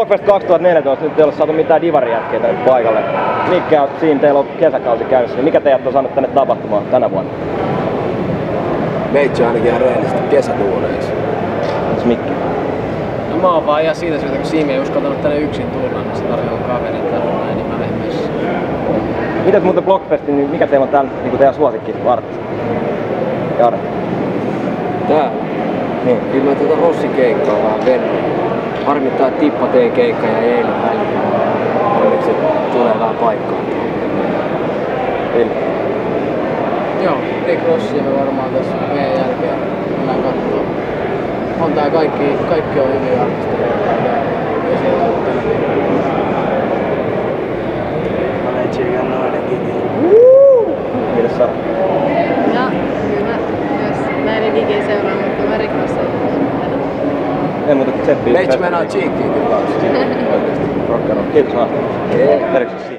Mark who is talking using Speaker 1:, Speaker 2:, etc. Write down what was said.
Speaker 1: Blockfest 2014, nyt ei ole saatu mitään divarijätkeitä nyt paikalle. Mikä siinä teillä on kesäkausi käynnissä, niin mikä teidät on saanut tänne tapahtumaan tänä vuonna?
Speaker 2: Meitsi on ainakin ihan reellisesti kesäduuneissa.
Speaker 1: Mitäs Mikki?
Speaker 3: No mä oon vaan ihan siitä syystä, kun Siimi ei uskaltanut tänne yksin tulla, niin se tarjoaa kaverin tänne näin, niin mä lähdin messiin.
Speaker 1: Mitäs muuten Blockfestin, niin mikä teillä on täällä niin teidän suosikki-artisti? Jari?
Speaker 2: Tää?
Speaker 1: Niin.
Speaker 2: Kyllä mä Rossin keikkaa vähän vennyt. Harmittaa, että Tippa tee keikka ja eilen väliin. Onneksi se tulee vähän paikkaan.
Speaker 1: Ville?
Speaker 3: Joo, Rick Rossia me varmaan tässä meidän jälkeen mennään kattoo. On tää kaikki on hyviä artisteja. Ja siellä on
Speaker 4: Olen tsekannut noiden gigejä.
Speaker 1: Mitäs Sara?
Speaker 5: No, kyllä myös näiden gigejä seuraa, mutta mä Rick Rossia
Speaker 1: Ei muuta kuin tseppiä.
Speaker 2: Meitsi mennään Cheekiin kyllä.
Speaker 1: Rock'n'roll. Kiitos vaan. Terveisiä.